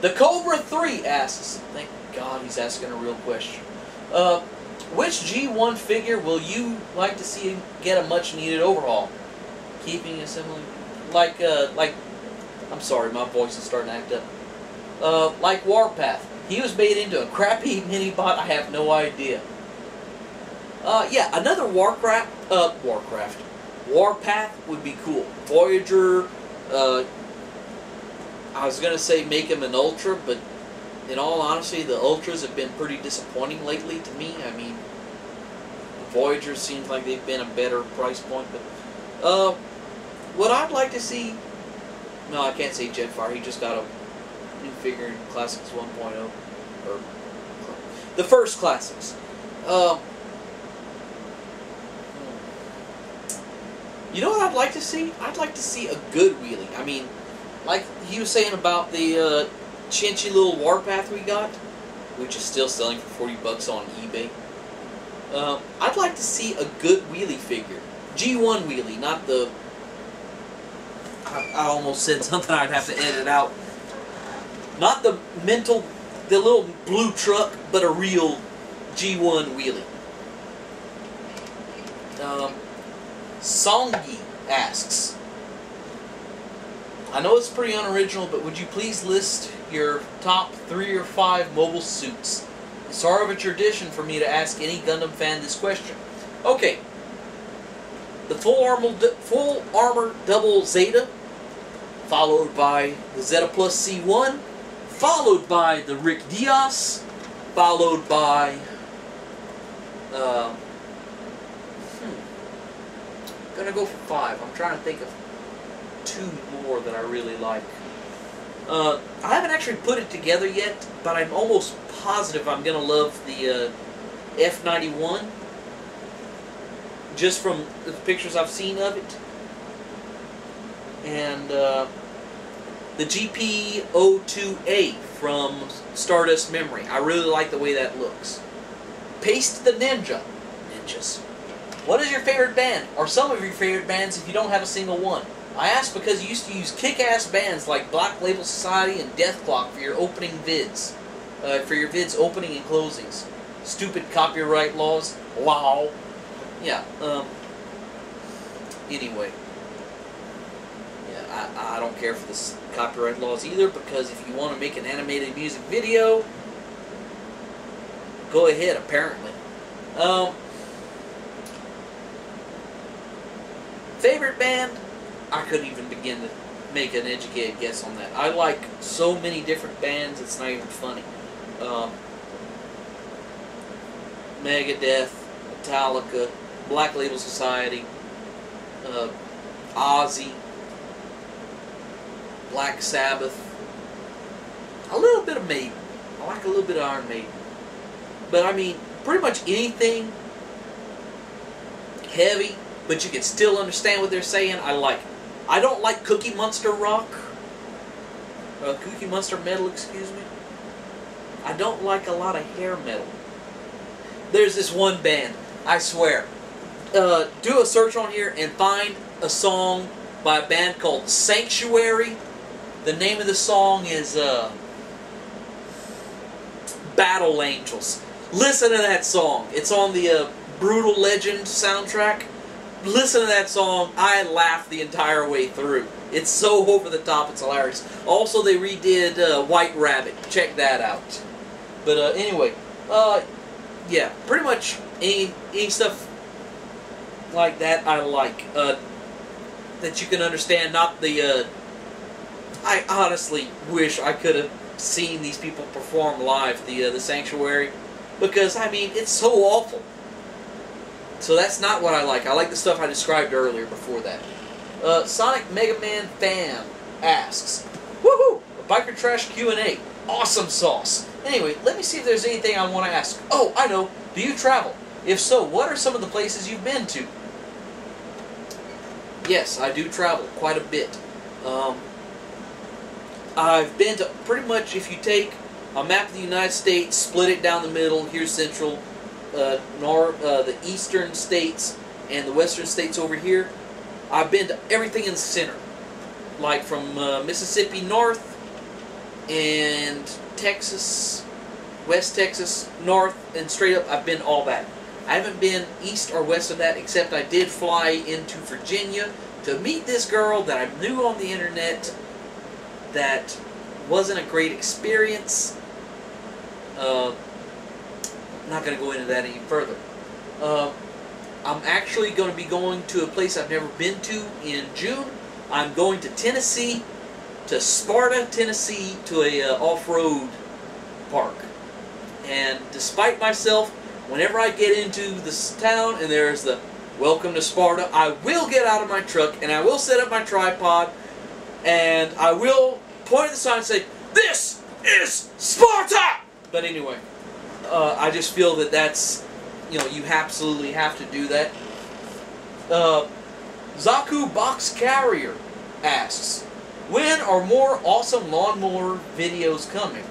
The Cobra 3 asks, thank God he's asking a real question. Which G1 figure will you like to see get a much needed overhaul? Keeping assembly, like, I'm sorry, my voice is starting to act up. Like Warpath. He was made into a crappy mini-bot, I have no idea. Yeah, another Warpath would be cool. Voyager, I was going to say make him an Ultra, but in all honesty, the Ultras have been pretty disappointing lately to me. I mean, Voyager seems like they've been a better price point, but, what I'd like to see, no, I can't say Jetfire, he just got a new figure in Classics 1.0, or the first Classics. You know what I'd like to see? I'd like to see a good wheelie. I mean, like he was saying about the chinchy little Warpath we got, which is still selling for 40 bucks on eBay. I'd like to see a good wheelie figure. G1 wheelie, not the... I almost said something I'd have to edit out. Not the little blue truck, but a real G1 wheelie. Songi asks, I know it's pretty unoriginal, but would you please list your top 3 or 5 mobile suits? It's sort of a tradition for me to ask any Gundam fan this question. Okay. The full armor double Zeta, followed by the Zeta Plus C1, followed by the Rick Diaz, followed by I'm gonna go for 5. I'm trying to think of 2 more that I really like. I haven't actually put it together yet, but I'm almost positive I'm gonna love the F91, just from the pictures I've seen of it. And the GP02A from Stardust Memory. I really like the way that looks. Paste the Ninjas. What is your favorite band, or some of your favorite bands if you don't have a single one? I ask because you used to use kick-ass bands like Black Label Society and Deathclock for your opening vids. For your vids opening and closings. Stupid copyright laws. Wow. Yeah, anyway. Yeah, I don't care for the copyright laws either, because if you want to make an animated music video, go ahead, apparently. Favorite band? I couldn't even begin to make an educated guess on that. I like so many different bands, it's not even funny. Megadeth, Metallica, Black Label Society, Ozzy, Black Sabbath, a little bit of Maiden. I like a little bit of Iron Maiden. But I mean, pretty much anything heavy, but you can still understand what they're saying, I like it. I don't like Cookie Monster rock. Cookie Monster metal, excuse me. I don't like a lot of hair metal. There's this one band, I swear. Do a search on here and find a song by a band called Sanctuary. The name of the song is Battle Angels. Listen to that song. It's on the Brutal Legend soundtrack. Listen to that song. I laughed the entire way through. It's so over the top, it's hilarious. Also, they redid White Rabbit. Check that out. But anyway, yeah, pretty much any stuff like that I like. That you can understand, not the... I honestly wish I could have seen these people perform live, the Sanctuary, because, I mean, it's so awful. So that's not what I like. I like the stuff I described earlier before that. Sonic Mega Man Fan asks, woohoo! A Biker Trash Q&A. Awesome sauce. Anyway, let me see if there's anything I want to ask. Oh, I know. Do you travel? If so, what are some of the places you've been to? Yes, I do travel quite a bit. I've been to pretty much, if you take a map of the United States, split it down the middle, here's Central, the eastern states and the western states over here. I've been to everything in the center, like from Mississippi north and Texas, West Texas, North, and straight up. I've been all that. I haven't been east or west of that, except I did fly into Virginia to meet this girl that I knew on the internet. That wasn't a great experience. Not going to go into that any further. I'm actually going to be going to a place I've never been to in June. I'm going to Tennessee, to Sparta, Tennessee, to a off-road park. And despite myself, whenever I get into this town and there's the "Welcome to Sparta," I will get out of my truck and I will set up my tripod and I will point at the sign and say, "This is Sparta!" But anyway, I just feel that that's, you absolutely have to do that. Zaku Box Carrier asks, when are more awesome lawnmower videos coming?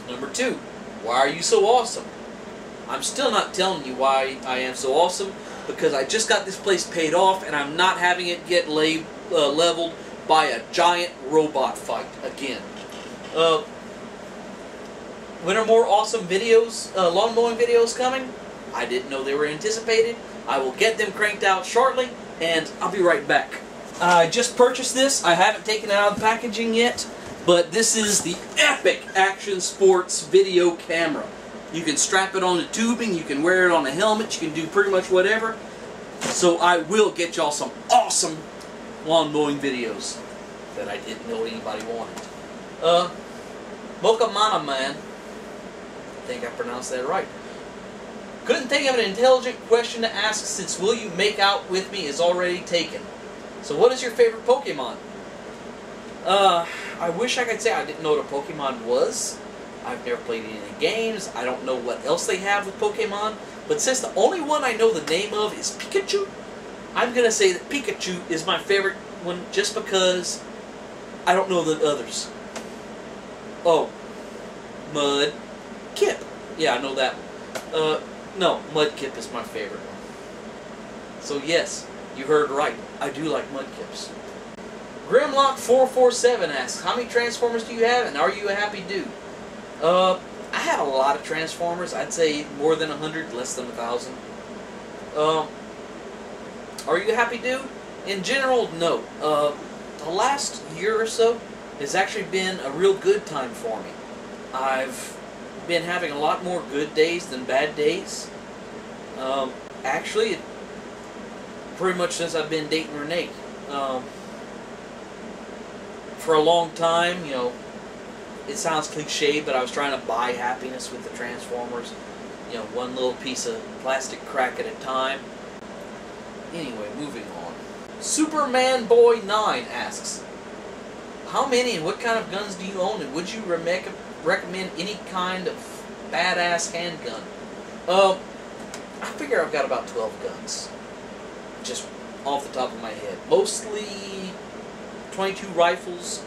Number 2, why are you so awesome? I'm still not telling you why I am so awesome, because I just got this place paid off and I'm not having it get leveled by a giant robot fight again. When are more awesome videos, lawn mowing videos coming? I didn't know they were anticipated. I will get them cranked out shortly, and I'll be right back. I just purchased this. I haven't taken it out of the packaging yet, but this is the Epic Action Sports video camera. You can strap it on the tubing, you can wear it on a helmet, you can do pretty much whatever. So I will get y'all some awesome lawn mowing videos that I didn't know anybody wanted. Mocha Mana Man, I think I pronounced that right. Couldn't think of an intelligent question to ask since "Will you make out with me" is already taken. So what is your favorite Pokemon? I wish I could say I didn't know what a Pokemon was. I've never played any games. I don't know what else they have with Pokemon. But since the only one I know the name of is Pikachu, I'm going to say that Pikachu is my favorite one just because I don't know the others. Oh, Mudkip. Yeah, I know that one. No, Mudkip is my favorite one. So yes, you heard right. I do like Mudkips. Grimlock447 asks, how many Transformers do you have, and are you a happy dude? I have a lot of Transformers. I'd say more than 100, less than 1,000. Are you a happy dude? In general, no. The last year or so has actually been a real good time for me. I've been having a lot more good days than bad days. Actually, pretty much since I've been dating Renee. For a long time, it sounds cliche, but I was trying to buy happiness with the Transformers. One little piece of plastic crack at a time. Anyway, moving on. Superman Boy 9 asks, how many and what kind of guns do you own, and would you recommend any kind of badass handgun? I figure I've got about 12 guns. Just off the top of my head. Mostly 22 rifles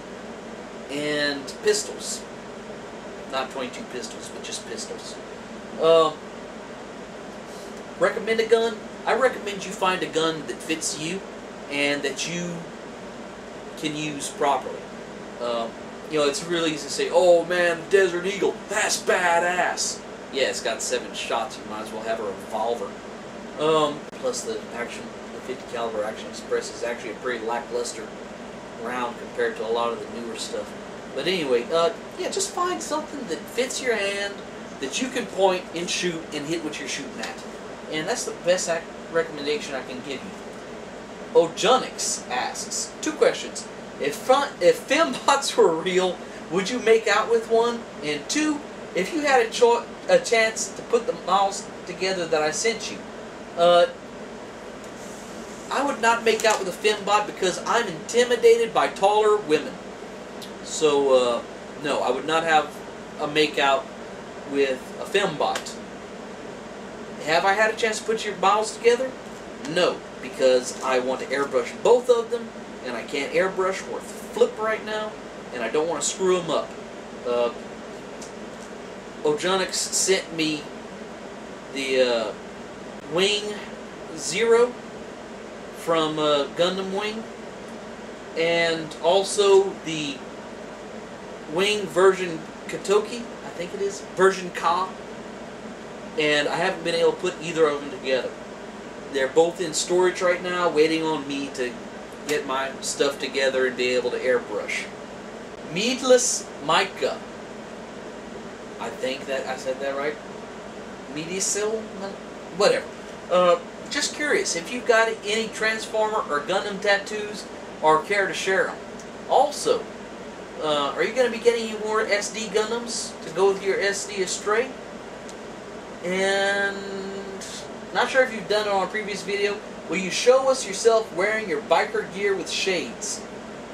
and pistols. Not 22 pistols, but just pistols. Recommend a gun? I recommend you find a gun that fits you and that you can use properly. It's really easy to say, oh man, Desert Eagle, that's badass. Yeah, it's got 7 shots, you might as well have a revolver. Plus the 50 caliber Action Express is actually a pretty lackluster round compared to a lot of the newer stuff. But anyway, yeah, just find something that fits your hand, that you can point and shoot and hit what you're shooting at. And that's the best recommendation I can give you. Ojonix asks, 2 questions. If fembots were real, would you make out with one? And 2, if you had a chance to put the models together that I sent you, I would not make out with a fembot because I'm intimidated by taller women. So, no, I would not have a make-out with a fembot. Have I had a chance to put your models together? No, because I want to airbrush both of them, and I can't airbrush or flip right now, and I don't want to screw them up. Ojonix sent me the Wing Zero from Gundam Wing, and also the Wing version Katoki, I think it is, version Ka, and I haven't been able to put either of them together. They're both in storage right now, waiting on me to get my stuff together and be able to airbrush. Meadless Mica. I think that I said that right. Medisil? Whatever. Just curious, if you've got any Transformer or Gundam tattoos, or care to share them. Also, are you going to be getting any more SD Gundams to go with your SD Astray? And not sure if you've done it on a previous video. Will you show us yourself wearing your biker gear with shades?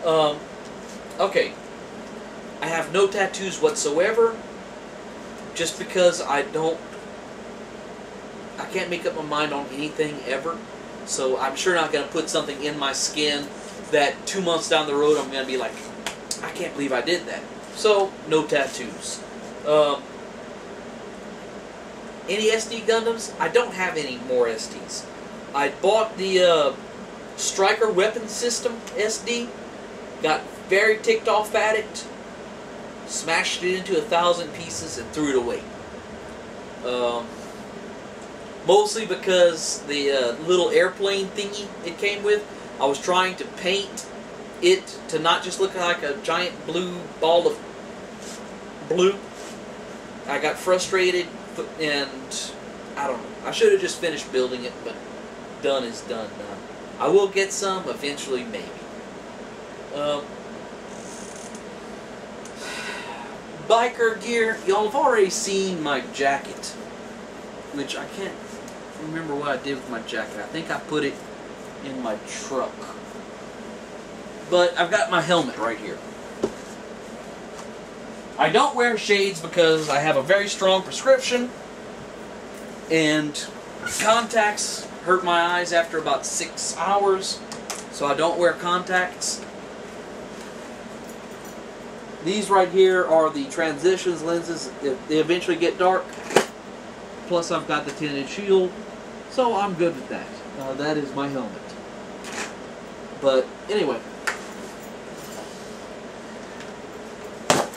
Okay. I have no tattoos whatsoever, just because I can't make up my mind on anything ever. So I'm sure not going to put something in my skin that 2 months down the road I'm going to be like, I can't believe I did that. So, no tattoos. Any SD Gundams? I don't have any more SDs. I bought the Striker Weapon System SD, got very ticked off at it, smashed it into 1,000 pieces and threw it away. Mostly because the little airplane thingy it came with, I was trying to paint it to not just look like a giant blue ball of blue. I got frustrated and I don't know. I should have just finished building it, but done is done now. I will get some eventually, maybe. Biker gear. Y'all have already seen my jacket, which I can't remember what I did with my jacket. I think I put it in my truck. But I've got my helmet right here. I don't wear shades because I have a very strong prescription, and contacts hurt my eyes after about 6 hours, so I don't wear contacts. These right here are the transitions lenses if they eventually get dark. Plus I've got the tinted shield, so I'm good with that. That is my helmet. But anyway,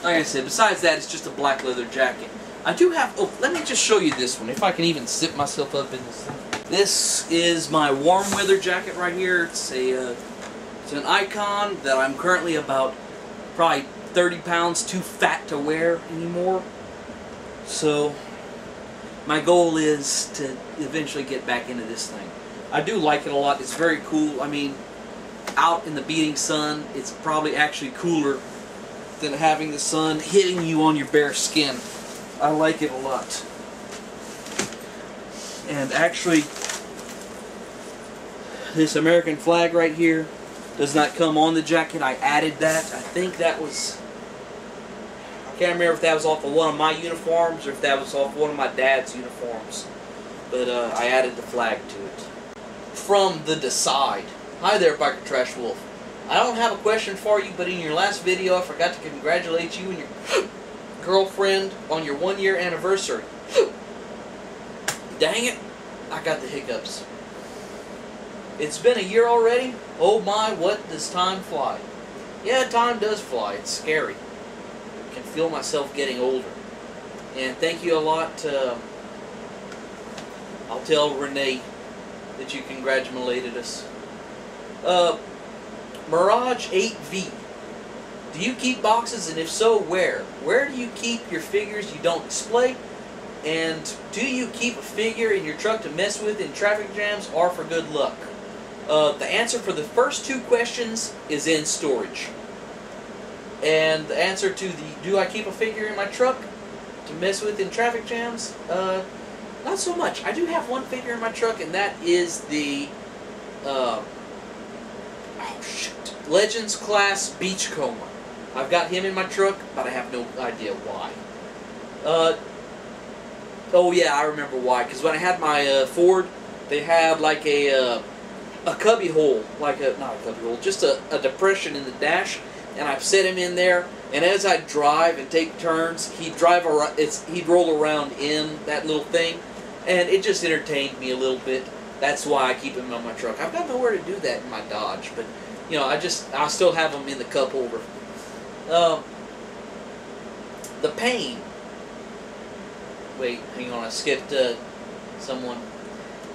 like I said, besides that, it's just a black leather jacket. I do have, oh, let me just show you this one, if I can even zip myself up in this thing. This is my warm weather jacket right here. It's an Icon that I'm currently about probably 30 pounds too fat to wear anymore. So my goal is to eventually get back into this thing. I do like it a lot. It's very cool. I mean, out in the beating sun, it's probably actually cooler than having the sun hitting you on your bare skin. I like it a lot. And actually, this American flag right here does not come on the jacket. I added that. I think that was, I can't remember if that was off of one of my uniforms or if that was off one of my dad's uniforms. But I added the flag to it. From the Decide. Hi there, Biker Trash Wolf. I don't have a question for you, but in your last video I forgot to congratulate you and your girlfriend on your 1-year anniversary. Dang it, I got the hiccups. It's been a year already? Oh my, what does time fly? Yeah, time does fly. It's scary. I can feel myself getting older. And thank you a lot. I'll tell Renee that you congratulated us. Mirage 8V. Do you keep boxes, and if so, where? Where do you keep your figures you don't display? And do you keep a figure in your truck to mess with in traffic jams or for good luck? The answer for the first 2 questions is in storage. And the answer to the do I keep a figure in my truck to mess with in traffic jams? Not so much. I do have one figure in my truck, and that is the Legends class Beachcomber. I've got him in my truck, but I have no idea why. Oh yeah, I remember why. Because when I had my Ford, they had like a cubby hole, not a cubby hole, just a depression in the dash, and I've set him in there. And as I drive and take turns, he'd drive around. He'd roll around in that little thing, and it just entertained me a little bit. That's why I keep him on my truck. I've got nowhere to do that in my Dodge, but you know, I still have him in the cup holder. The Pain. Wait, hang on, I skipped someone.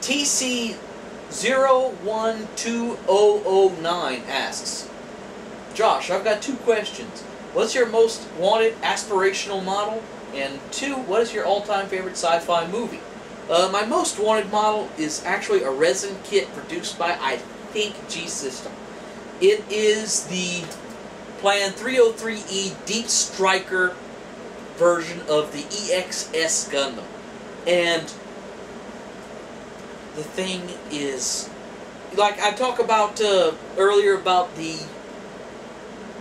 TC012009 asks, Josh, I've got 2 questions. What's your most wanted aspirational model? And 2, what is your all-time favorite sci-fi movie? My most wanted model is actually a resin kit produced by, I think, G-System. It is the Plan 303E Deep Striker version of the EXS Gundam. And the thing is, like I talked about earlier about the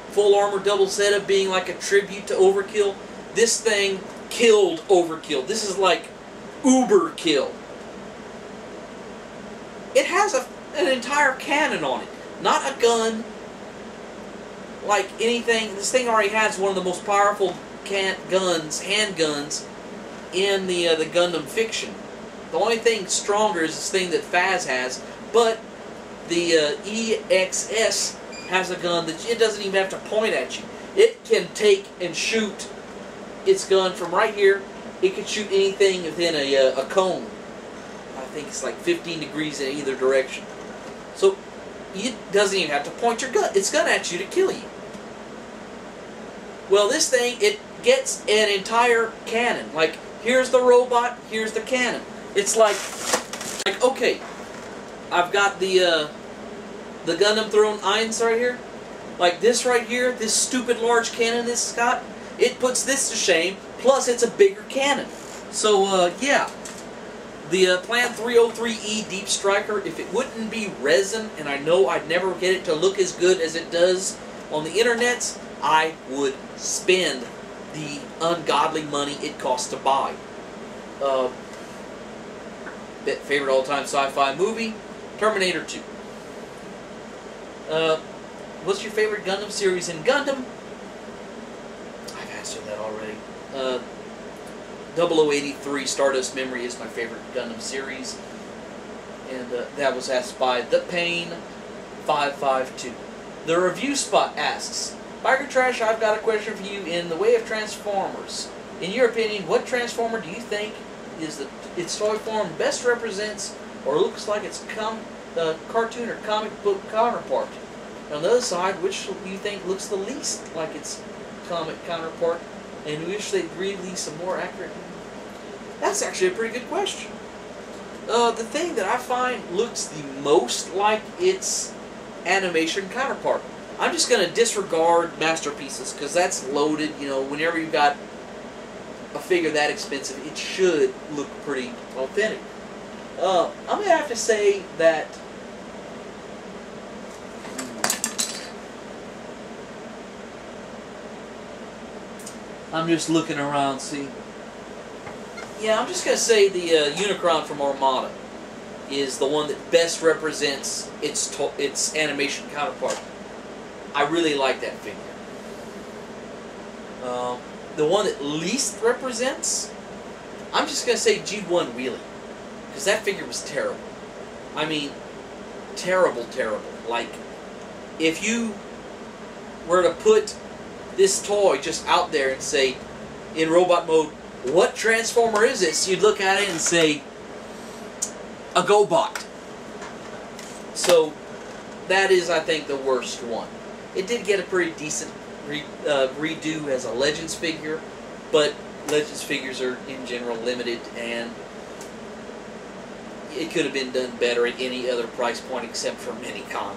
full armor double setup being like a tribute to Overkill, this thing killed Overkill. This is like uber kill. It has an entire cannon on it, not a gun like anything. This thing already has one of the most powerful handguns in the Gundam fiction. The only thing stronger is this thing that Phaz has, but the EXS has a gun that it doesn't even have to point at you. It can take and shoot its gun from right here. It can shoot anything within a cone. I think it's like 15 degrees in either direction. So it doesn't even have to point its gun at you to kill you. Well, this thing, it gets an entire cannon. Like, here's the robot, here's the cannon. It's like okay, I've got the Gundam Throne 1 right here. Like this right here, this stupid large cannon this has got, it puts this to shame, plus it's a bigger cannon. So, yeah. The Plan 303E Deep Striker, if it wouldn't be resin, and I know I'd never get it to look as good as it does on the internets, I would spend the ungodly money it costs to buy. Favorite all-time sci-fi movie? Terminator 2. What's your favorite Gundam series in Gundam? I've answered that already. 0083 Stardust Memory is my favorite Gundam series. And that was asked by The Pain 552. The Review Spot asks, Biker Trash, I've got a question for you in the way of Transformers. In your opinion, what Transformer do you think is its toy form best represents or looks like its cartoon or comic book counterpart? On the other side, which do you think looks the least like its comic counterpart and wish they'd release a more accurate? That's actually a pretty good question. The thing that I find looks the most like its animation counterpart, I'm just going to disregard Masterpieces because that's loaded. You know, whenever you've got a figure that expensive, it should look pretty authentic. I'm going to have to say that I'm just looking around, see. Yeah, I'm just going to say the Unicron from Armada is the one that best represents its animation counterpart. I really like that figure. The one that least represents, I'm just going to say G1 Wheelie. Because that figure was terrible. I mean, terrible, terrible. Like, if you were to put this toy just out there and say, in robot mode, what Transformer is this? You'd look at it and say, a GoBot. So, that is, I think, the worst one. It did get a pretty decent redo as a Legends figure, but Legends figures are, in general, limited, and it could have been done better at any other price point except for Minicon.